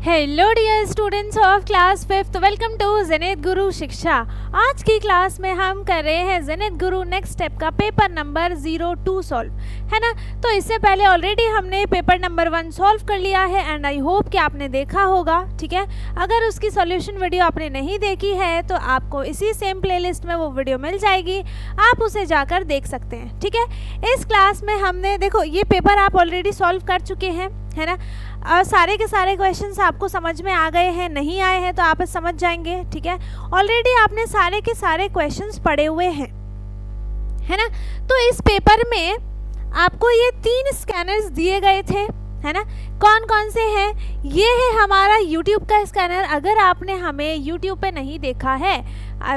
Hello dear students of class 5th, welcome to Zenith Guru Shiksha. आज की class में हम कर रहे हैं ज़ेनिथ गुरु नेक्स्ट स्टेप का पेपर नंबर 02 सॉल्व, है ना। तो इससे पहले ऑलरेडी हमने पेपर नंबर 1 सॉल्व कर लिया है एंड आई होप कि आपने देखा होगा, ठीक है। अगर उसकी सॉल्यूशन वीडियो आपने नहीं देखी है तो आपको इसी सेम प्लेलिस्ट में वो वीडियो मिल जाएगी, आप उसे जाकर देख सकते हैं, ठीक है। इस क्लास में हमने देखो ये पेपर आप ऑलरेडी सॉल्व कर चुके हैं, है ना। सारे के सारे क्वेश्चंस आपको समझ में आ गए हैं, नहीं आए हैं तो आप समझ जाएंगे, ठीक है। ऑलरेडी आपने सारे के सारे क्वेश्चंस पढ़े हुए हैं, है ना। तो इस पेपर में आपको ये 3 स्कैनर्स दिए गए थे, है ना। कौन कौन से हैं? ये है हमारा YouTube का स्कैनर। अगर आपने हमें YouTube पे नहीं देखा है,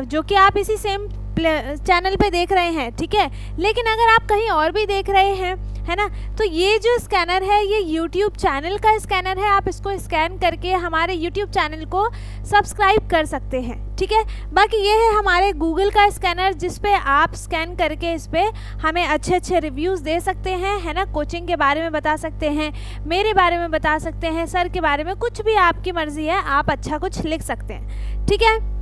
जो कि आप इसी सेम चैनल पे देख रहे हैं, ठीक है, लेकिन अगर आप कहीं और भी देख रहे हैं, है ना, तो ये जो स्कैनर है ये YouTube चैनल का स्कैनर है। आप इसको स्कैन करके हमारे YouTube चैनल को सब्सक्राइब कर सकते हैं, ठीक है। बाकी ये है हमारे गूगल का स्कैनर, जिस पे आप स्कैन करके इस पे हमें अच्छे अच्छे रिव्यूज़ दे सकते हैं, है ना। कोचिंग के बारे में बता सकते हैं, मेरे बारे में बता सकते हैं, सर के बारे में, कुछ भी आपकी मर्ज़ी है, आप अच्छा कुछ लिख सकते हैं, ठीक है।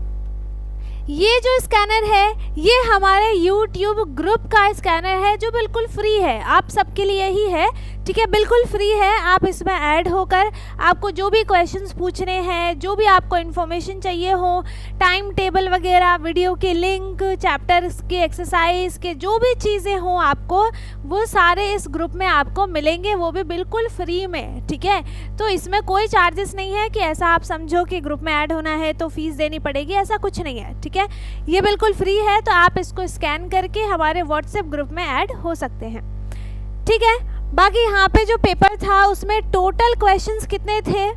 ये जो स्कैनर है ये हमारे YouTube ग्रुप का स्कैनर है, जो बिल्कुल फ्री है, आप सबके लिए ही है, ठीक है, बिल्कुल फ्री है। आप इसमें ऐड होकर आपको जो भी क्वेश्चंस पूछने हैं, जो भी आपको इन्फॉर्मेशन चाहिए हो, टाइम टेबल वगैरह, वीडियो के लिंक, चैप्टर्स के एक्सरसाइज के जो भी चीज़ें हों आपको, वो सारे इस ग्रुप में आपको मिलेंगे, वो भी बिल्कुल फ्री में, ठीक है। तो इसमें कोई चार्जेस नहीं है कि ऐसा आप समझो कि ग्रुप में ऐड होना है तो फीस देनी पड़ेगी, ऐसा कुछ नहीं है, ठीक है। ये बिल्कुल फ्री है, तो आप इसको स्कैन करके हमारे व्हाट्सएप ग्रुप में ऐड हो सकते हैं, ठीक है। बाकी यहाँ पे जो पेपर था उसमें टोटल क्वेश्चंस कितने थे,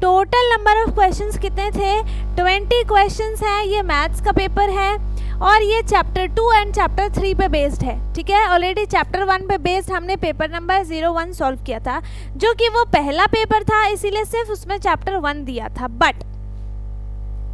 टोटल नंबर ऑफ क्वेश्चंस कितने थे? 20 क्वेश्चंस हैं। ये मैथ्स का पेपर है और ये चैप्टर 2 एंड चैप्टर 3 पे बेस्ड है, ठीक है। ऑलरेडी चैप्टर 1 पे बेस्ड हमने पेपर नंबर 01 सॉल्व किया था, जो कि वो पहला पेपर था, इसीलिए सिर्फ उसमें चैप्टर 1 दिया था। बट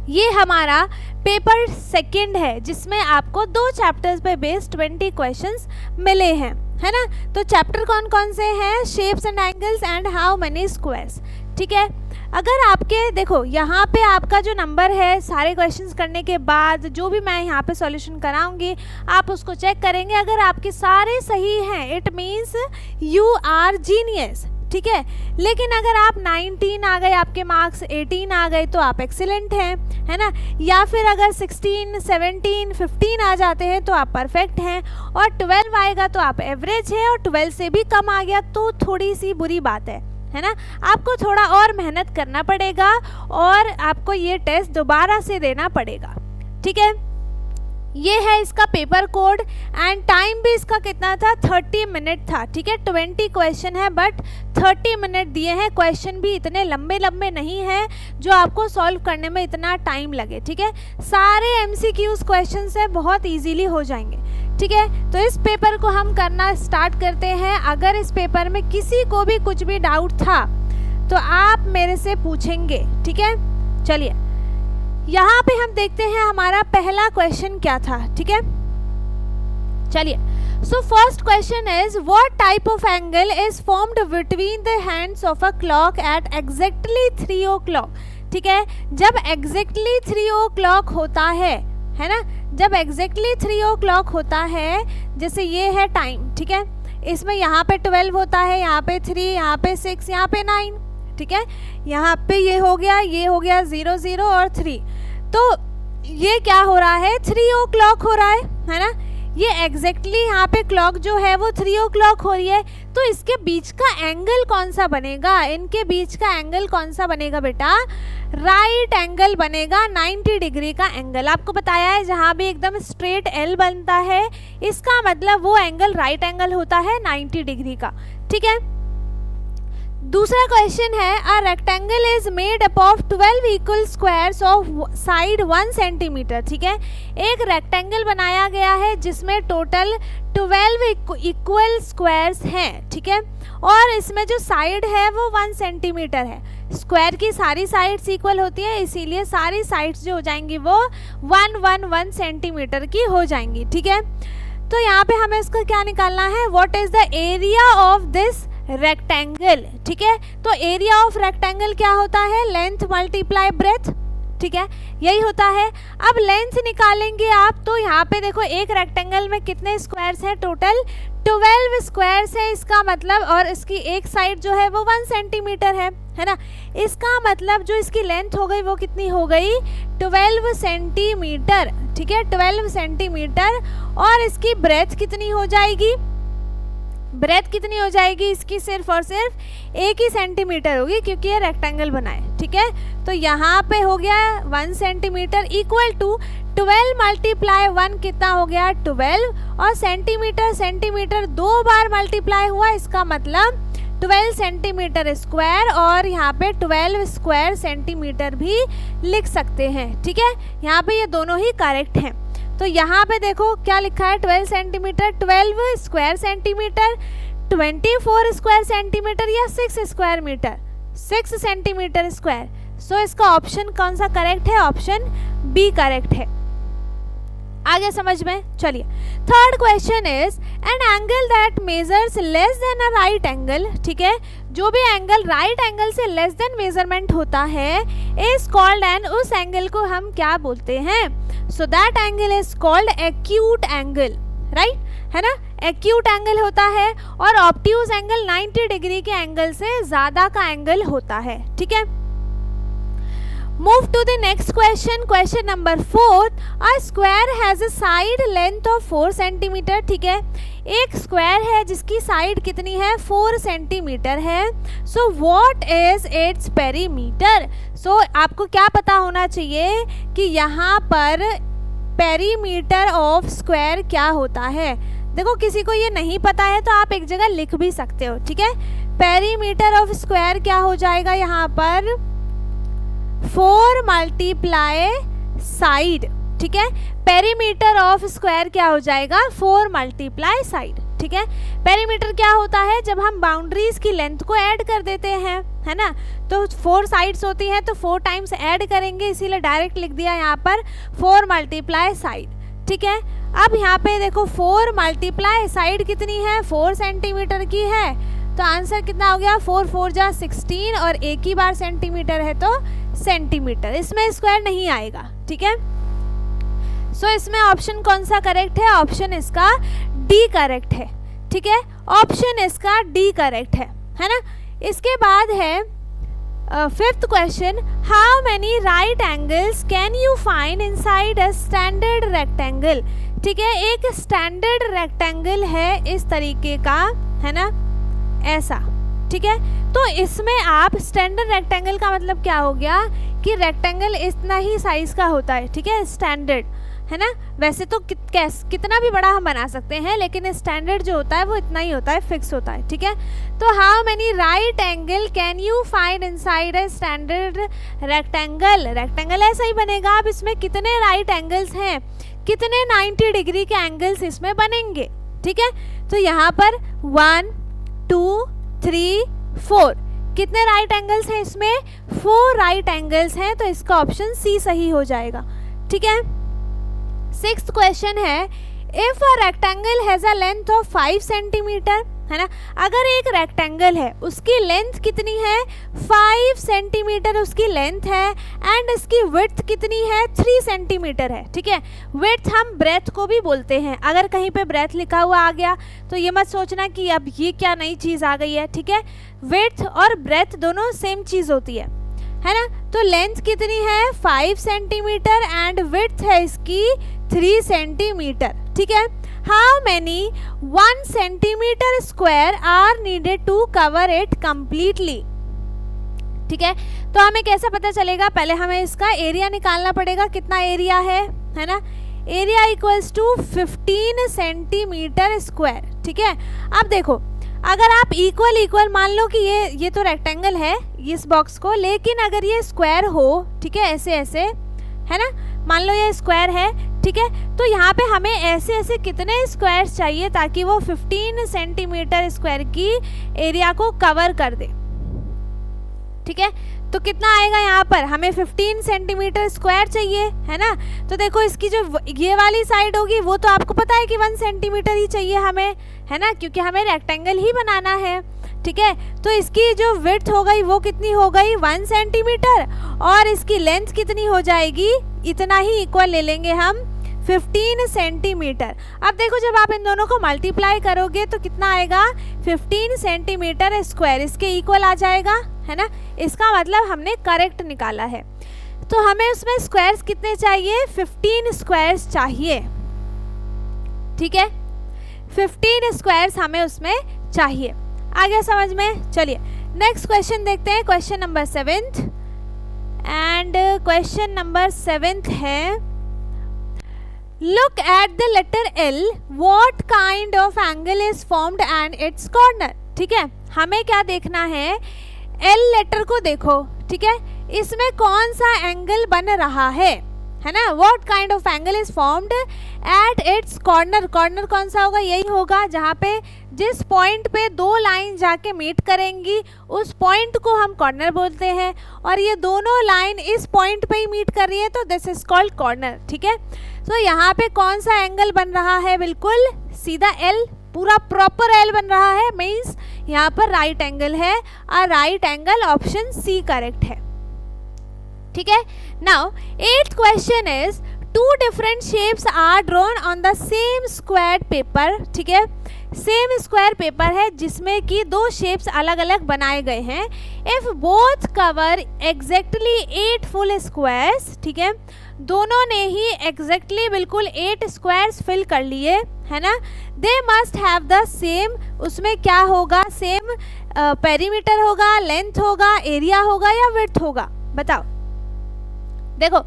ये हमारा पेपर 2 है, जिसमें आपको 2 चैप्टर्स पे बेस्ड 20 क्वेश्चंस मिले हैं, है ना। तो चैप्टर कौन कौन से हैं? Shapes and angles and how many squares, ठीक है। अगर आपके देखो यहाँ पे आपका जो नंबर है, सारे क्वेश्चंस करने के बाद जो भी मैं यहाँ पे सॉल्यूशन कराऊंगी आप उसको चेक करेंगे। अगर आपके सारे सही हैं, it means you are genius, ठीक है। लेकिन अगर आप 19 आ गए, आपके मार्क्स 18 आ गए, तो आप एक्सीलेंट हैं, है ना। या फिर अगर 16, 17, 15 आ जाते हैं तो आप परफेक्ट हैं, और 12 आएगा तो आप एवरेज हैं, और 12 से भी कम आ गया तो थोड़ी सी बुरी बात है ना। आपको थोड़ा और मेहनत करना पड़ेगा और आपको ये टेस्ट दोबारा से देना पड़ेगा, ठीक है। ये है इसका पेपर कोड एंड टाइम भी इसका कितना था? 30 मिनट था, ठीक है। 20 क्वेश्चन है बट 30 मिनट दिए हैं। क्वेश्चन भी इतने लंबे लंबे नहीं हैं जो आपको सॉल्व करने में इतना टाइम लगे, ठीक है। सारे MCQs क्वेश्चन है, बहुत इजीली हो जाएंगे, ठीक है। तो इस पेपर को हम करना स्टार्ट करते हैं। अगर इस पेपर में किसी को भी कुछ भी डाउट था तो आप मेरे से पूछेंगे, ठीक है। चलिए यहाँ पे हम देखते हैं हमारा पहला क्वेश्चन क्या था, ठीक है। चलिए, so first question is what type of angle is formed between the hands of a clock at exactly 3 o'clock, ठीक है। जब एग्जैक्टली 3 o'clock होता है ना, जब एग्जैक्टली 3 o'clock होता है, जैसे ये है टाइम, ठीक है। इसमें यहाँ पे 12 होता है, यहाँ पे 3, यहाँ पे 6, यहाँ पे 9, ठीक है। यहाँ पे ये हो गया 0 0 और 3। तो ये क्या हो रहा है? 3 o'clock हो रहा है ना। ये एग्जैक्टली यहाँ पे क्लॉक जो है वो 3 o'clock हो रही है, तो इसके बीच का एंगल कौन सा बनेगा? इनके बीच का एंगल कौन सा बनेगा बेटा? राइट एंगल बनेगा, 90 डिग्री का एंगल। आपको बताया है जहाँ भी एकदम स्ट्रेट L बनता है, इसका मतलब वो एंगल राइट एंगल होता है 90 डिग्री का, ठीक है। दूसरा क्वेश्चन है a rectangle is made up of 12 equal squares of side 1 centimetre, ठीक है। एक रेक्टेंगल बनाया गया है जिसमें टोटल 12 इक्वल स्क्वायर्स हैं, ठीक है, और इसमें जो साइड है वो 1 सेंटीमीटर है। स्क्वायर की सारी साइड्स इक्वल होती है, इसीलिए सारी साइड्स जो हो जाएंगी वो 1 सेंटीमीटर की हो जाएंगी, ठीक है। तो यहाँ पे हमें इसका क्या निकालना है? What is the area of this rectangle, ठीक है। तो एरिया ऑफ रेक्टेंगल क्या होता है, लेंथ मल्टीप्लाई ब्रेथ, ठीक है, यही होता है। अब लेंथ निकालेंगे आप, तो यहाँ पे देखो एक रेक्टेंगल में कितने स्क्वायर्स हैं, टोटल 12 स्क्वायर्स है इसका मतलब, और इसकी एक साइड जो है वो 1 सेंटीमीटर है ना। इसका मतलब जो इसकी लेंथ हो गई वो कितनी हो गई, 12 सेंटीमीटर, ठीक है, 12 सेंटीमीटर। और इसकी ब्रेथ कितनी हो जाएगी, ब्रेथ कितनी हो जाएगी इसकी, सिर्फ और सिर्फ 1 ही सेंटीमीटर होगी, क्योंकि ये रेक्टेंगल बना है, ठीक है। तो यहाँ पे हो गया 1 सेंटीमीटर इक्वल टू 12 मल्टीप्लाई 1 कितना हो गया 12, और सेंटीमीटर सेंटीमीटर 2 बार मल्टीप्लाई हुआ, इसका मतलब 12 सेंटीमीटर स्क्वायर, और यहाँ पे 12 स्क्वायर सेंटीमीटर भी लिख सकते हैं, ठीक है। यहाँ पे ये दोनों ही करेक्ट हैं। तो यहाँ पे देखो क्या लिखा है, 12 centimetre, 12 square centimetre, 24 square centimetre या 6 स्क्वायर मीटर, 6 सेंटीमीटर स्क्वायर। सो इसका ऑप्शन कौन सा करेक्ट है, ऑप्शन बी करेक्ट है। आगे समझ में चलिए। Third question is an angle that measures less than a right angle, ठीक है, जो भी एंगल राइट एंगल से लेस देन मेजरमेंट होता है इज कॉल्ड, एंड उस एंगल को हम क्या बोलते हैं, so that angle is called acute angle, right, है ना। एक्यूट एंगल होता है, और ऑब्ट्यूज एंगल 90 डिग्री के एंगल से ज्यादा का एंगल होता है, ठीक है। Move to the next question, question number 4. A square has a side length of 4 centimetre, ठीक है, एक स्क्वायर है जिसकी साइड कितनी है 4 सेंटीमीटर है। So what is its perimeter, so आपको क्या पता होना चाहिए कि यहाँ पर पेरीमीटर ऑफ स्क्वायर क्या होता है। देखो किसी को ये नहीं पता है तो आप एक जगह लिख भी सकते हो, ठीक है। पेरीमीटर ऑफ स्क्वायर क्या हो जाएगा यहाँ पर 4 मल्टीप्लाई साइड, ठीक है। पेरीमीटर ऑफ स्क्वायर क्या हो जाएगा 4 मल्टीप्लाई साइड, ठीक है। पेरीमीटर क्या होता है, जब हम बाउंड्रीज की लेंथ को ऐड कर देते हैं, है ना, तो 4 साइड्स होती हैं तो 4 टाइम्स ऐड करेंगे, इसीलिए डायरेक्ट लिख दिया यहाँ पर 4 मल्टीप्लाई साइड, ठीक है। अब यहाँ पे देखो 4 मल्टीप्लाई साइड कितनी है 4 सेंटीमीटर की है, तो आंसर कितना हो गया 4 4 जा 16, और एक ही बार सेंटीमीटर है तो सेंटीमीटर, इसमें स्क्वायर नहीं आएगा, ठीक है। सो इसमें ऑप्शन कौन सा करेक्ट है, ऑप्शन इसका डी करेक्ट है, ठीक है, ऑप्शन इसका डी करेक्ट है ना। इसके बाद है 5th question, how many right angles can you find inside a standard rectangle, ठीक है, एक स्टैंडर्ड रेक्टेंगल है इस तरीके का, है ना, ऐसा, ठीक है। तो इसमें आप स्टैंडर्ड रेक्टेंगल का मतलब क्या हो गया कि रेक्टेंगल इतना ही साइज का होता है, ठीक है, स्टैंडर्ड, है ना। वैसे तो कितना भी बड़ा हम बना सकते हैं, लेकिन स्टैंडर्ड जो होता है वो इतना ही होता है, फिक्स होता है, ठीक है। तो how many right angle can you find inside a standard rectangle, rectangle ऐसा ही बनेगा। अब इसमें कितने राइट एंगल्स हैं, कितने 90 डिग्री के एंगल्स इसमें बनेंगे, ठीक है। तो यहाँ पर 1 2 3 4 कितने राइट एंगल्स हैं इसमें 4 राइट एंगल्स हैं, तो इसका ऑप्शन सी सही हो जाएगा, ठीक है। 6th क्वेश्चन है, if a rectangle has a length of 5 centimetre, है ना, अगर एक रेक्टेंगल है उसकी लेंथ कितनी है 5 सेंटीमीटर उसकी लेंथ है, एंड इसकी विड्थ कितनी है 3 सेंटीमीटर है, ठीक है। विड्थ हम ब्रेथ को भी बोलते हैं, अगर कहीं पे ब्रेथ लिखा हुआ आ गया तो ये मत सोचना कि अब ये क्या नई चीज़ आ गई है, ठीक है। विड्थ और ब्रेथ दोनों सेम चीज़ होती है ना। तो लेंथ कितनी है 5 सेंटीमीटर एंड विड्थ है इसकी 3 सेंटीमीटर, ठीक है। How many 1 centimetre square are needed to cover it completely, ठीक है। तो हमें कैसे पता चलेगा, पहले हमें इसका एरिया निकालना पड़ेगा, कितना एरिया है ना, area equals to 15 centimetre square, ठीक है। अब देखो अगर आप इक्वल मान लो कि ये तो रेक्टेंगल है इस बॉक्स को, लेकिन अगर ये स्क्वायर हो, ठीक है, ऐसे ऐसे, है ना, मान लो ये स्क्वायर है, ठीक है, तो यहाँ पे हमें ऐसे ऐसे कितने स्क्वायर्स चाहिए ताकि वो 15 सेंटीमीटर स्क्वायर की एरिया को कवर कर दे, ठीक है। तो कितना आएगा यहाँ पर, हमें 15 सेंटीमीटर स्क्वायर चाहिए, है ना। तो देखो इसकी जो ये वाली साइड होगी वो तो आपको पता है कि 1 सेंटीमीटर ही चाहिए हमें, है ना, क्योंकि हमें रेक्टेंगल ही बनाना है, ठीक है। तो इसकी जो विड्थ हो गई वो कितनी हो गई 1 सेंटीमीटर, और इसकी लेंथ कितनी हो जाएगी, इतना ही इक्वल ले लेंगे हम 15 सेंटीमीटर। अब देखो जब आप इन दोनों को मल्टीप्लाई करोगे तो कितना आएगा 15 सेंटीमीटर स्क्वायर, इसके इक्वल आ जाएगा, है ना। इसका मतलब हमने करेक्ट निकाला है। तो हमें उसमें स्क्वायर्स कितने चाहिए, 15 स्क्वायर्स चाहिए, ठीक है। 15 स्क्वायर्स हमें उसमें चाहिए। आ गया समझ में। चलिए नेक्स्ट क्वेश्चन देखते हैं, question number 7th। And question number 7th है, look at the letter L, what kind of angle is formed and its corner. ठीक है, हमें क्या देखना है, एल लेटर को देखो, ठीक है, इसमें कौन सा एंगल बन रहा है ना। What kind of angle is formed at its corner. Corner कौन सा होगा, यही होगा जहाँ पे जिस पॉइंट पे दो लाइन जाके मीट करेंगी उस पॉइंट को हम कॉर्नर बोलते हैं, और ये दोनों लाइन इस पॉइंट पे ही मीट कर रही है तो दिस इज कॉल्ड कॉर्नर। ठीक है, तो यहाँ पे कौन सा एंगल बन रहा है, बिल्कुल सीधा एल, पूरा प्रॉपर एल बन रहा है, मीन्स यहाँ पर राइट एंगल है, और right angle option C correct है। ठीक है, now 8th question is, two different shapes are drawn on the same square paper. ठीक है, सेम स्क्वायर पेपर है जिसमें कि दो शेप्स अलग अलग बनाए गए हैं। If both cover exactly 8 full squares, ठीक है, दोनों ने ही एग्जैक्टली बिल्कुल 8 स्क्वायर्स फिल कर लिए, है ना। They must have the same, उसमें क्या होगा, सेम पेरीमीटर होगा, लेंथ होगा, एरिया होगा या विड्थ होगा, बताओ। देखो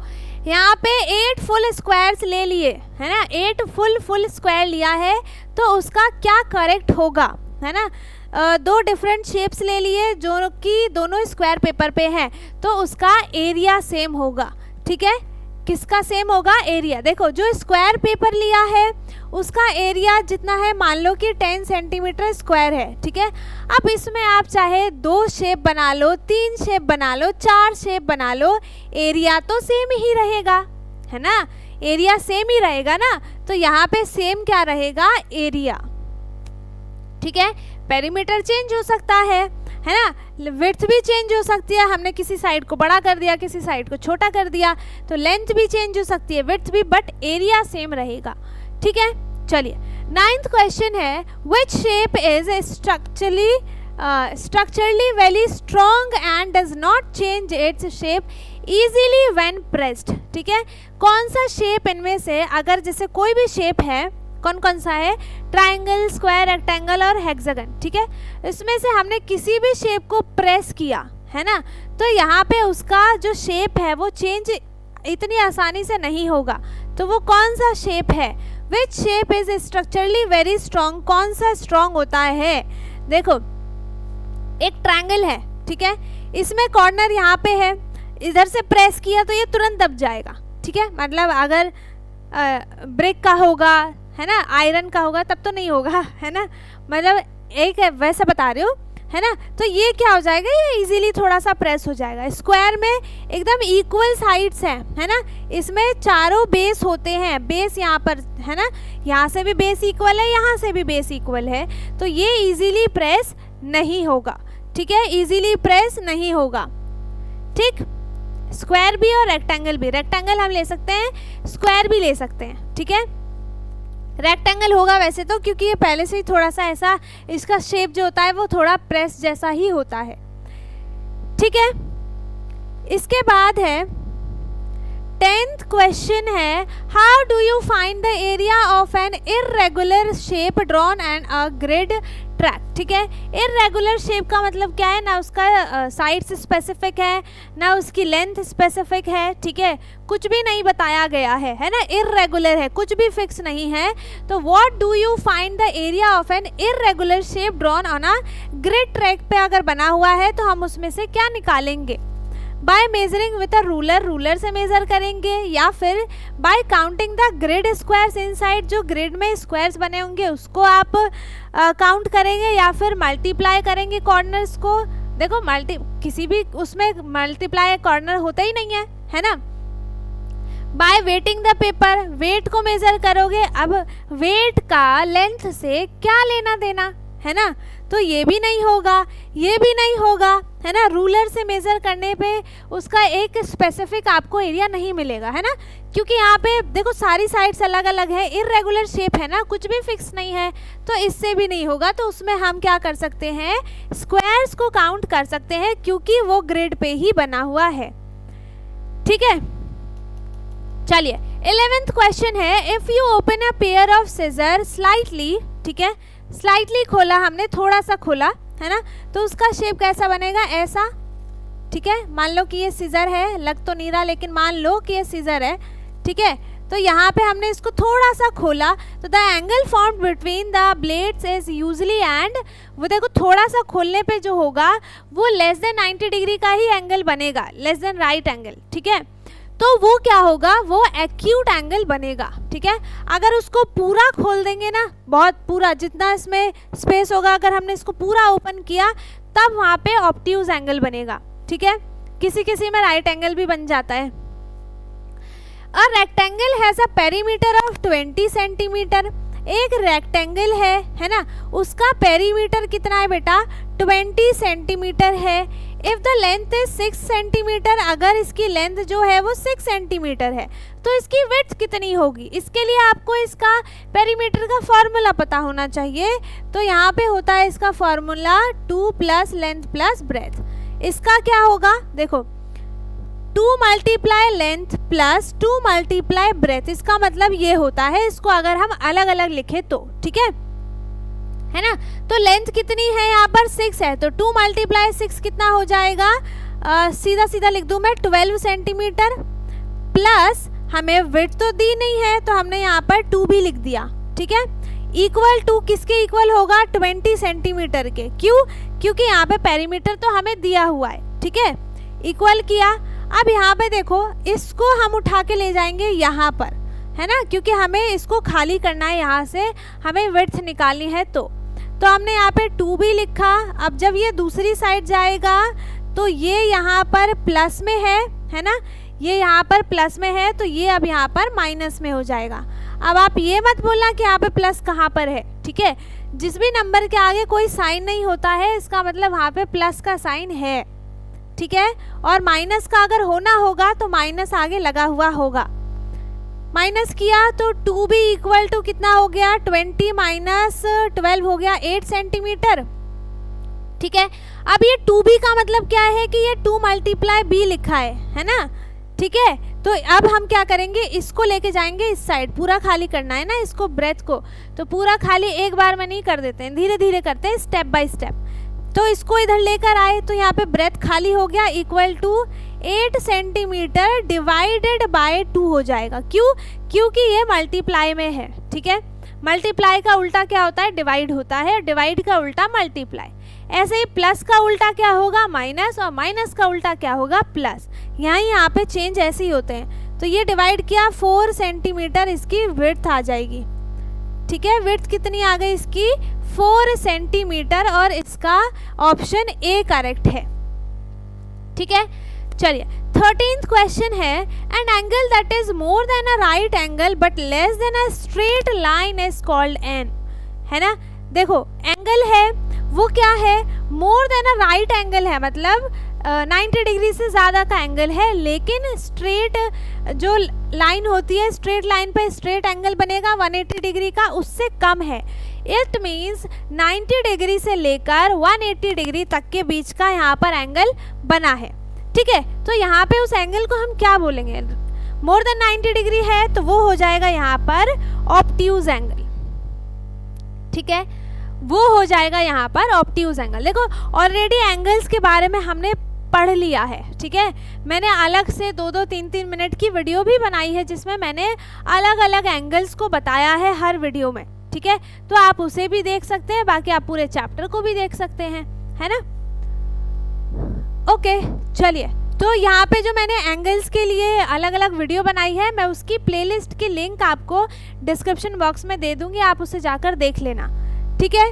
यहाँ पे 8 फुल स्क्वायर्स ले लिए, है ना, 8 फुल स्क्वायर लिया है तो उसका क्या करेक्ट होगा, है ना। दो डिफरेंट शेप्स ले लिए जो कि दोनों स्क्वायर पेपर पे हैं, तो उसका एरिया सेम होगा। ठीक है, किसका सेम होगा, एरिया। देखो जो स्क्वायर पेपर लिया है उसका एरिया जितना है, मान लो कि 10 सेंटीमीटर स्क्वायर है। ठीक है, अब इसमें आप चाहे 2 शेप बना लो, 3 शेप बना लो, 4 शेप बना लो, एरिया तो सेम ही रहेगा, है ना, एरिया सेम ही रहेगा ना। तो यहाँ पे सेम क्या रहेगा, एरिया। ठीक है, पेरीमीटर चेंज हो सकता है ना, विड्थ भी चेंज हो सकती है, हमने किसी साइड को बड़ा कर दिया, किसी साइड को छोटा कर दिया, तो लेंथ भी चेंज हो सकती है, विड्थ भी, बट एरिया सेम रहेगा। ठीक है, चलिए 9th क्वेश्चन है, which shape is structurally very strong and does not change its shape easily when pressed. ठीक है, कौन सा शेप इनमें से, अगर जैसे कोई भी शेप है, कौन कौन सा है, ट्रायंगल, स्क्वायर, रेक्टेंगल और हेक्सागन। ठीक है, इसमें से हमने किसी भी शेप को प्रेस किया, है ना, तो यहाँ पे उसका जो शेप है वो चेंज इतनी आसानी से नहीं होगा। तो वो कौन सा शेप है, which shape is structurally very strong, कौन सा स्ट्रॉन्ग होता है। देखो एक ट्रायंगल है, ठीक है, इसमें कॉर्नर यहाँ पे है, इधर से प्रेस किया तो ये तुरंत दब जाएगा। ठीक है, मतलब अगर ब्रिक का होगा, है ना, आयरन का होगा तब तो नहीं होगा, है ना, मतलब एक वैसा बता रहे हो, है ना। तो ये क्या हो जाएगा, ये इजीली थोड़ा सा प्रेस हो जाएगा। स्क्वायर में एकदम इक्वल साइड्स हैं, है ना, इसमें चारों बेस होते हैं, बेस यहाँ पर, है ना, यहाँ से भी बेस इक्वल है, यहाँ से भी बेस इक्वल है, तो ये इजीली प्रेस नहीं होगा। ठीक है, इजीली प्रेस नहीं होगा। ठीक, स्क्वायर भी और रेक्टेंगल भी, रेक्टेंगल हम ले सकते हैं, स्क्वायर भी ले सकते हैं। ठीक है, रेक्टेंगल होगा वैसे तो, क्योंकि ये पहले से ही थोड़ा सा ऐसा, इसका शेप जो होता है वो थोड़ा प्रेस जैसा ही होता है। ठीक है, इसके बाद है 10th क्वेश्चन है, how do you find the area of an irregular shape drawn and a grid track. ठीक है, इररेगुलर शेप का मतलब क्या है, ना उसका साइड्स स्पेसिफिक है, ना उसकी लेंथ स्पेसिफिक है। ठीक है, कुछ भी नहीं बताया गया है ना, इररेगुलर है, कुछ भी फिक्स नहीं है। तो what do you find the area of an irregular shape drawn on a grid track पे अगर बना हुआ है तो हम उसमें से क्या निकालेंगे, by measuring with a ruler, ruler से मेजर करेंगे, या फिर bye counting the grid squares inside, जो ग्रिड में स्क्वायर्स बने होंगे उसको आप काउंट करेंगे, या फिर मल्टीप्लाई करेंगे कॉर्नर्स को। देखो किसी भी उसमें मल्टीप्लाई कॉर्नर होता ही नहीं है ना। By weighting the paper, weight को मेजर करोगे। अब वेट का लेंथ से क्या लेना देना, है ना, तो ये भी नहीं होगा, ये भी नहीं होगा, है ना। रूलर से मेज़र करने पे उसका एक स्पेसिफिक आपको एरिया नहीं मिलेगा, है ना, क्योंकि यहाँ पे देखो सारी साइड्स अलग अलग है, इर्रेगुलर शेप है ना, कुछ भी फिक्स नहीं है, तो इससे भी नहीं होगा। तो उसमें हम क्या कर सकते हैं, स्क्वायर्स को काउंट कर सकते हैं क्योंकि वो ग्रिड पे ही बना हुआ है। ठीक है, चलिए 11th क्वेश्चन है, if you open a pair of scissor slightly, ठीक है, स्लाइटली खोला हमने, थोड़ा सा खोला, है ना, तो उसका शेप कैसा बनेगा, ऐसा। ठीक है, मान लो कि ये सीजर है, लग तो नहीं रहा लेकिन मान लो कि ये सीजर है। ठीक है, तो यहाँ पे हमने इसको थोड़ा सा खोला, तो the angle formed between the blades is usually, and वो देखो थोड़ा सा खोलने पे जो होगा वो लेस देन 90 डिग्री का ही एंगल बनेगा, लेस देन राइट एंगल। ठीक है, तो वो क्या होगा, वो एक्यूट एंगल बनेगा। ठीक है, अगर उसको पूरा खोल देंगे ना, बहुत पूरा, जितना इसमें स्पेस होगा, अगर हमने इसको पूरा ओपन किया तब वहाँ पे ऑब्ट्यूज एंगल बनेगा। ठीक है, किसी किसी में राइट एंगल भी बन जाता है। A rectangle has a perimeter of 20 centimetre, एक रेक्टेंगल है ना, उसका पेरीमीटर कितना है बेटा, 20 सेंटीमीटर है। If the length is 6 centimetre, अगर इसकी लेंथ जो है वो 6 सेंटीमीटर है तो इसकी विड्थ कितनी होगी। इसके लिए आपको इसका पेरीमीटर का फॉर्मूला पता होना चाहिए। तो यहाँ पे होता है इसका formula 2 plus length plus breadth. इसका क्या होगा, देखो 2 multiply length plus 2 multiply breath, इसका मतलब ये होता है, इसको अगर हम अलग अलग लिखे तो, ठीक है ना। तो लेंथ कितनी है यहाँ पर 6 है, तो 2 मल्टीप्लाई 6 कितना हो जाएगा, सीधा सीधा लिख दूं मैं 12 सेंटीमीटर, प्लस हमें विड्थ तो दी नहीं है तो हमने यहाँ पर 2 भी लिख दिया। ठीक है, इक्वल टू किसके इक्वल होगा, 20 सेंटीमीटर के। क्यों, क्योंकि यहाँ पे पेरीमीटर तो हमें दिया हुआ है। ठीक है, इक्वल किया। अब यहाँ पे देखो, इसको हम उठा के ले जाएंगे यहाँ पर, है ना, क्योंकि हमें इसको खाली करना है, यहाँ से हमें विड्थ निकालनी है। तो हमने यहाँ पे 2 भी लिखा। अब जब ये दूसरी साइड जाएगा तो ये यहाँ पर प्लस में है ना, ये यहाँ पर प्लस में है, तो ये अब यहाँ पर माइनस में हो जाएगा। अब आप ये मत बोलना कि यहाँ पे प्लस कहाँ पर है। ठीक है, जिस भी नंबर के आगे कोई साइन नहीं होता है इसका मतलब वहाँ पे प्लस का साइन है। ठीक है, और माइनस का अगर होना होगा तो माइनस आगे लगा हुआ होगा। माइनस किया तो 2 भी इक्वल टू कितना हो गया, 20 माइनस 12 हो गया 8 सेंटीमीटर। ठीक है, अब ये 2b का मतलब क्या है कि ये 2 मल्टीप्लाई b लिखा है ना। ठीक है, तो अब हम क्या करेंगे, इसको लेके जाएंगे इस साइड, पूरा खाली करना है ना इसको, ब्रेथ को, तो पूरा खाली एक बार में नहीं कर देते हैं, धीरे धीरे करते हैं, स्टेप बाय स्टेप। तो इसको इधर लेकर आए तो यहाँ पे ब्रेथ खाली हो गया, equal to 8 centimetre divided by 2 हो जाएगा। क्यों, क्योंकि ये मल्टीप्लाई में है। ठीक है, मल्टीप्लाई का उल्टा क्या होता है, डिवाइड होता है, डिवाइड का उल्टा मल्टीप्लाई। ऐसे ही प्लस का उल्टा क्या होगा, माइनस, और माइनस का उल्टा क्या होगा, प्लस। यहाँ पे चेंज ऐसे ही होते हैं। तो ये डिवाइड किया, 4 सेंटीमीटर इसकी विड्थ आ जाएगी। ठीक है, विड्थ कितनी आ गई इसकी, 4 सेंटीमीटर, और इसका ऑप्शन ए करेक्ट है। ठीक है, चलिए 13th क्वेश्चन है, an angle that is more than a right angle but less than a straight line is called an, है ना। देखो एंगल है वो क्या है, more than a right angle है, मतलब 90 डिग्री से ज़्यादा का एंगल है, लेकिन स्ट्रेट जो लाइन होती है, स्ट्रेट लाइन पे स्ट्रेट एंगल बनेगा 180 डिग्री का, उससे कम है। इट मीन्स 90 डिग्री से लेकर 180 डिग्री तक के बीच का यहाँ पर एंगल बना है। ठीक है, तो यहाँ पे उस एंगल को हम क्या बोलेंगे, मोर देन 90 डिग्री है तो वो हो जाएगा यहाँ पर ऑब्ट्यूज एंगल। ठीक है, वो हो जाएगा यहाँ पर ऑब्ट्यूज एंगल। देखो ऑलरेडी एंगल्स के बारे में हमने पढ़ लिया है। ठीक है, मैंने अलग से 2-2, 3-3 मिनट की वीडियो भी बनाई है जिसमें मैंने अलग अलग एंगल्स को बताया है हर वीडियो में। ठीक है, तो आप उसे भी देख सकते हैं, बाकी आप पूरे चैप्टर को भी देख सकते हैं, है ना। ओके, चलिए, तो यहाँ पे जो मैंने एंगल्स के लिए अलग अलग वीडियो बनाई है, मैं उसकी प्लेलिस्ट की लिंक आपको डिस्क्रिप्शन बॉक्स में दे दूंगी, आप उसे जाकर देख लेना। ठीक है,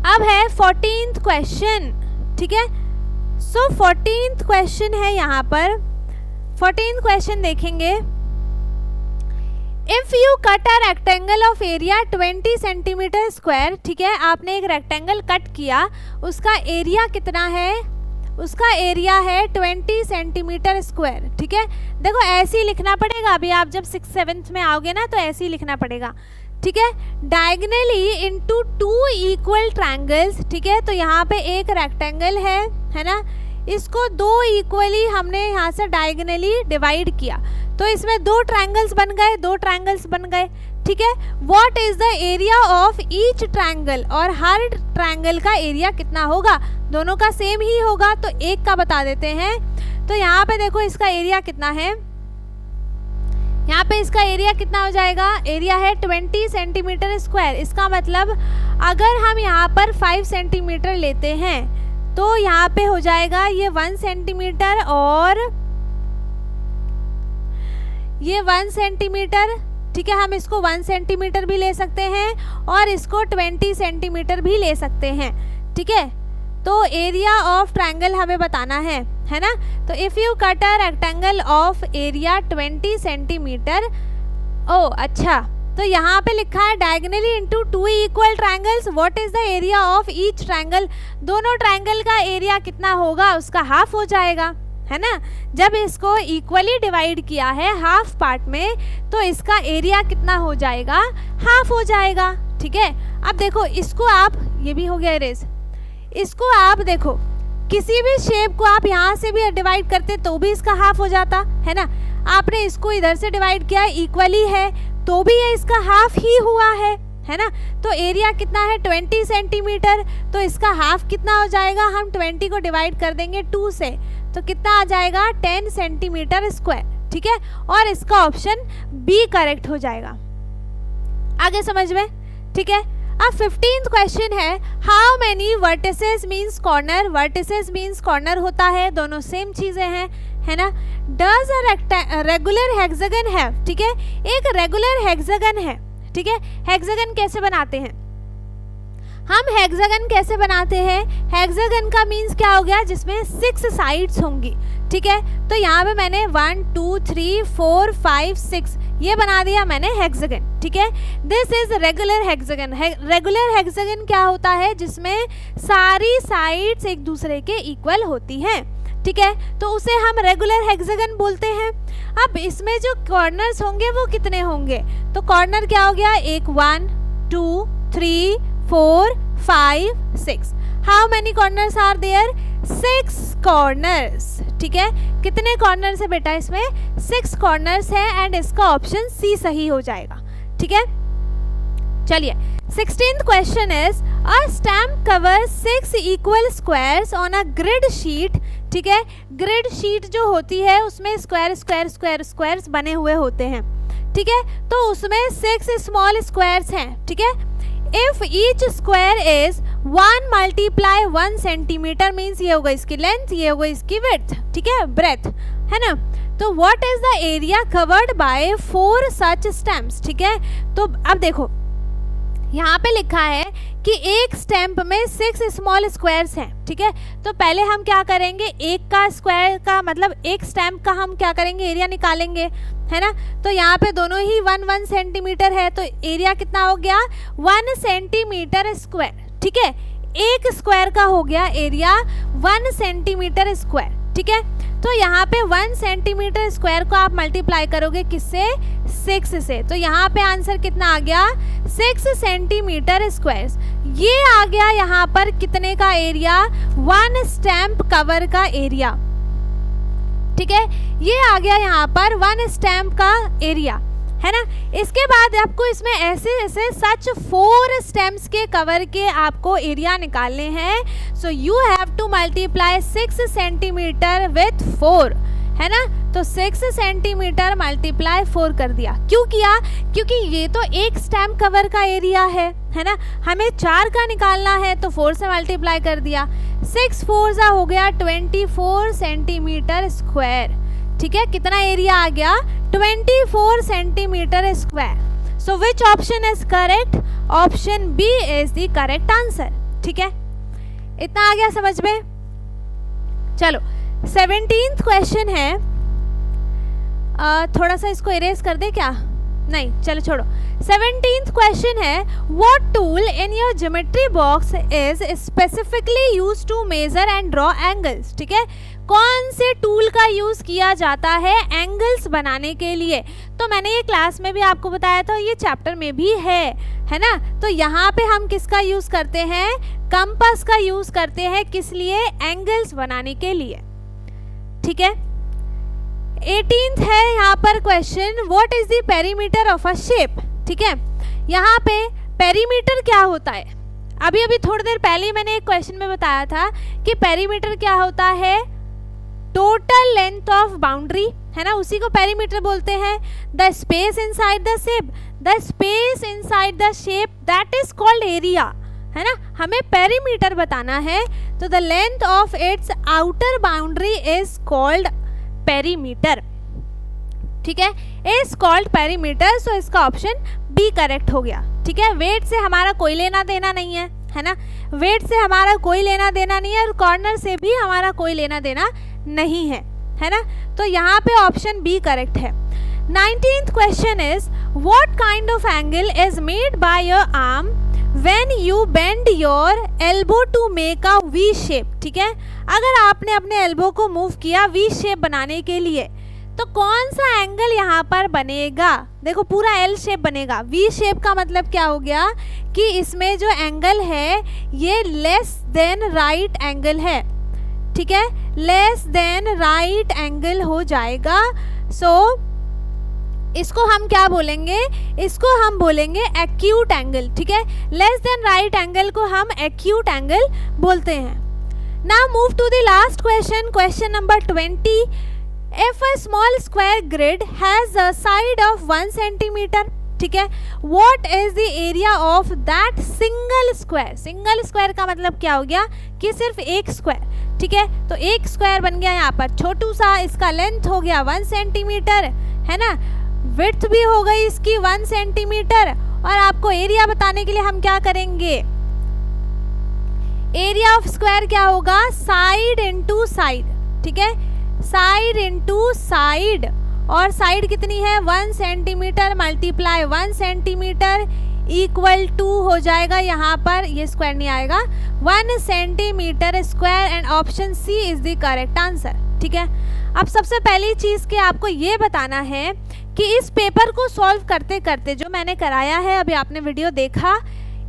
अब है 14th क्वेश्चन। ठीक है, सो 14th क्वेश्चन है यहाँ पर। 14th क्वेश्चन देखेंगे, if you cut a rectangle of area 20 centimetre square, ठीक है, आपने एक रेक्टेंगल कट किया, उसका एरिया कितना है, उसका एरिया है 20 सेंटीमीटर स्क्वायर, ठीक है। देखो ऐसे ही लिखना पड़ेगा, अभी आप जब 6th-7th में आओगे ना तो ऐसे ही लिखना पड़ेगा, ठीक है। डायगनली इनटू 2 इक्वल ट्रायंगल्स, ठीक है, तो यहाँ पे एक रेक्टेंगल है ना, इसको 2 इक्वली हमने यहाँ से डायगनली डिवाइड किया, तो इसमें 2 ट्रायंगल्स बन गए, 2 ट्रायंगल्स बन गए, ठीक है। What is the area of each triangle, और हर ट्रायंगल का एरिया कितना होगा, दोनों का सेम ही होगा, तो एक का बता देते हैं। तो यहाँ पे देखो इसका एरिया कितना है, यहाँ पे इसका एरिया कितना हो जाएगा, एरिया है 20 सेंटीमीटर स्क्वायर। इसका मतलब अगर हम यहाँ पर 5 सेंटीमीटर लेते हैं तो यहाँ पे हो जाएगा ये 1 सेंटीमीटर और ये 1 सेंटीमीटर, ठीक है। हम इसको 1 सेंटीमीटर भी ले सकते हैं और इसको 20 सेंटीमीटर भी ले सकते हैं, ठीक है। तो एरिया ऑफ ट्रायंगल हमें बताना है ना। तो if you cut a rectangle of area 20 centimetre, ओ अच्छा, तो यहाँ पे लिखा है diagonally into 2 equal triangles, what is the area of each triangle, दोनों ट्रायंगल का एरिया कितना होगा, उसका हाफ हो जाएगा, है ना। जब इसको इक्वली डिवाइड किया है हाफ पार्ट में, तो इसका एरिया कितना हो जाएगा, हाफ हो जाएगा, ठीक है। अब देखो इसको आप, ये भी हो गया इरेज, इसको आप देखो किसी भी शेप को आप यहाँ से भी डिवाइड करते तो भी इसका हाफ हो जाता, है ना। आपने इसको इधर से डिवाइड किया, इक्वली है, तो भी ये इसका हाफ ही हुआ है ना। तो एरिया कितना है 20 सेंटीमीटर, तो इसका हाफ कितना हो जाएगा, हम 20 को डिवाइड कर देंगे 2 से, तो कितना आ जाएगा 10 सेंटीमीटर स्क्वायर, ठीक है। और इसका ऑप्शन बी करेक्ट हो जाएगा। आगे समझ में, ठीक है। अब 15th क्वेश्चन है, how many vertices means corner, vertices means corner होता है, दोनों सेम चीजें हैं, है ना। Does a regular hexagon have, ठीक है, एक रेगुलर हेक्सागन है, ठीक है। हेक्सागन कैसे बनाते हैं हम, हेक्सागन कैसे बनाते हैं, हेक्सागन का मीन्स क्या हो गया, जिसमें 6 साइड्स होंगी, ठीक है। तो यहाँ पे मैंने 1 2 3 4 5 6 ये बना दिया मैंने हेक्सागन, ठीक है। This is regular hexagon. Regular hexagon क्या होता है, जिसमें सारी साइड्स एक दूसरे के इक्वल होती हैं, ठीक है, तो उसे हम रेगुलर हेक्सागन बोलते हैं। अब इसमें जो कॉर्नर्स होंगे वो कितने होंगे, तो कॉर्नर क्या हो गया, एक 1 2 3 4 5 6। How many corners are there, 6 corners, ठीक है। कितने कॉर्नर्स है बेटा, इसमें 6 कॉर्नर्स है, एंड इसका ऑप्शन सी सही हो जाएगा, ठीक है। चलिए 16th question is, a stamp cover 6 equal squares on a grid sheet, ठीक है। ग्रिड शीट जो होती है उसमें स्क्वायर स्क्वायर स्क्वायर स्क्वायर्स बने हुए होते हैं, ठीक है। तो उसमें 6 स्मॉल स्क्वायर्स हैं, ठीक है। If each square is 1 multiply 1 centimetre means ये होगा इसकी लेंथ, ये होगा इसकी विड्थ, ठीक है, ब्रेथ, है ना। तो what is the area covered by 4 such stamps, ठीक है। तो अब देखो यहाँ पे लिखा है कि एक स्टैम्प में 6 स्मॉल स्क्वायर्स हैं, ठीक है। तो पहले हम क्या करेंगे, एक का स्क्वायर का मतलब एक स्टैम्प का हम क्या करेंगे, एरिया निकालेंगे, है ना। तो यहाँ पे दोनों ही 1 सेंटीमीटर है, तो एरिया कितना हो गया 1 सेंटीमीटर स्क्वायर, ठीक है। एक स्क्वायर का हो गया एरिया 1 सेंटीमीटर स्क्वायर, ठीक है। तो यहाँ पे 1 सेंटीमीटर स्क्वायर को आप मल्टीप्लाई करोगे किससे, 6 से, तो यहाँ पे आंसर कितना आ गया 6 सेंटीमीटर स्क्वायर। ये आ गया यहाँ पर कितने का एरिया, 1 स्टैम्प कवर का एरिया, ठीक है। ये आ गया यहाँ पर 1 स्टैम्प का एरिया, है ना। इसके बाद आपको इसमें ऐसे ऐसे सच 4 स्टैम्प्स के कवर के आपको एरिया निकालने हैं। So you have to multiply 6 centimetre with 4, है ना। तो 6 सेंटीमीटर मल्टीप्लाई 4 कर दिया, क्यों किया, क्योंकि ये तो एक स्टैम्प कवर का एरिया है ना। हमें 4 का निकालना है तो 4 से मल्टीप्लाई कर दिया, 6 4 हो गया 24 सेंटीमीटर स्क्वायर, ठीक है। कितना एरिया आ गया 24 centimetre square. So which option is correct, option B is the correct answer, ठीक है। इतना आ गया समझ में। चलो 17th क्वेश्चन है, थोड़ा सा इसको इरेज कर दे क्या, नहीं, चलो छोड़ो। 17th क्वेश्चन है, what tool in your geometry box is specifically used to measure and draw angles. ठीक है, कौन से टूल का यूज किया जाता है एंगल्स बनाने के लिए? तो मैंने ये क्लास में भी आपको बताया था, ये चैप्टर में भी है ना। तो यहाँ पे हम किसका यूज करते हैं? कंपास का यूज करते हैं। किस लिए? एंगल्स बनाने के लिए। ठीक है, 18th है यहाँ पर question, what is the perimeter of a shape. ठीक है, यहाँ पे पेरीमीटर क्या होता है? अभी अभी थोड़ी देर पहले मैंने एक क्वेश्चन में बताया था कि पेरीमीटर क्या होता है? टोटल लेंथ ऑफ बाउंड्री, है ना, उसी को पेरीमीटर बोलते हैं। The space inside the shape, the space inside the shape that is called area, है ना। हमें पेरीमीटर बताना है, तो the length of its outer boundary is called perimeter. ठीक है, इज कॉल्ड पेरीमीटर। सो इसका ऑप्शन बी करेक्ट हो गया। ठीक है, वेट से हमारा कोई लेना देना नहीं है ना, वेट से हमारा कोई लेना देना नहीं है और कॉर्नर से भी हमारा कोई लेना देना नहीं है ना। तो यहाँ पे ऑप्शन बी करेक्ट है। 19th question is, what kind of angle is made by your arm when you bend your elbow to make a V shape. ठीक है, अगर आपने अपने एल्बो को मूव किया वी शेप बनाने के लिए, तो कौन सा एंगल यहाँ पर बनेगा? देखो, पूरा एल शेप बनेगा। वी शेप का मतलब क्या हो गया कि इसमें जो एंगल है ये लेस देन राइट एंगल है। ठीक है, लेस देन राइट एंगल हो जाएगा। सो इसको हम क्या बोलेंगे? इसको हम बोलेंगे एक्यूट एंगल। ठीक है, लेस देन राइट एंगल को हम एक्यूट एंगल बोलते हैं। Now move to the last question, question number 20। If a small square grid has a side of 1 centimeter, ठीक है, what is the area of that single square? Single square का मतलब क्या हो गया कि सिर्फ एक स्क्वायर। ठीक है, तो एक स्क्वायर बन गया यहाँ पर छोटू सा, इसका लेंथ हो गया 1 सेंटीमीटर, है ना, विड्थ भी हो गई इसकी 1 सेंटीमीटर। और आपको एरिया बताने के लिए हम क्या करेंगे? एरिया ऑफ स्क्वायर क्या होगा? Side into side. ठीक है, साइड इनटू साइड, और साइड कितनी है? 1 centimetre multiply 1 centimetre equal to हो जाएगा, यहाँ पर ये स्क्वायर नहीं आएगा, 1 centimetre square. And option C is the correct answer. ठीक है, अब सबसे पहली चीज़ कि आपको ये बताना है कि इस पेपर को सॉल्व करते करते जो मैंने कराया है, अभी आपने वीडियो देखा,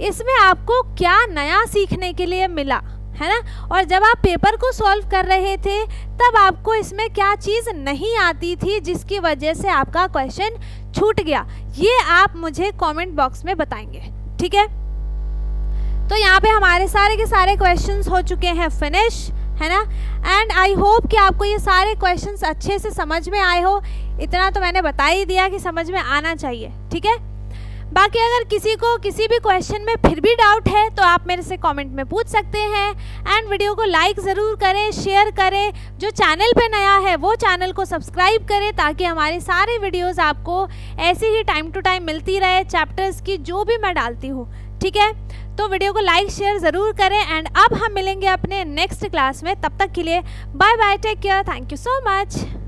इसमें आपको क्या नया सीखने के लिए मिला, है ना। और जब आप पेपर को सॉल्व कर रहे थे तब आपको इसमें क्या चीज़ नहीं आती थी जिसकी वजह से आपका क्वेश्चन छूट गया, ये आप मुझे कमेंट बॉक्स में बताएंगे। ठीक है, तो यहाँ पे हमारे सारे के सारे क्वेश्चंस हो चुके हैं फिनिश, है ना। एंड आई होप कि आपको ये सारे क्वेश्चंस अच्छे से समझ में आए हो। इतना तो मैंने बता ही दिया कि समझ में आना चाहिए। ठीक है, बाकी अगर किसी को किसी भी क्वेश्चन में फिर भी डाउट है तो आप मेरे से कमेंट में पूछ सकते हैं। एंड वीडियो को लाइक ज़रूर करें, शेयर करें। जो चैनल पे नया है वो चैनल को सब्सक्राइब करें ताकि हमारे सारे वीडियोस आपको ऐसे ही टाइम टू टाइम मिलती रहे, चैप्टर्स की जो भी मैं डालती हूँ। ठीक है, तो वीडियो को लाइक शेयर ज़रूर करें। एंड अब हम मिलेंगे अपने नेक्स्ट क्लास में, तब तक के लिए bye bye, take care, thank you so much.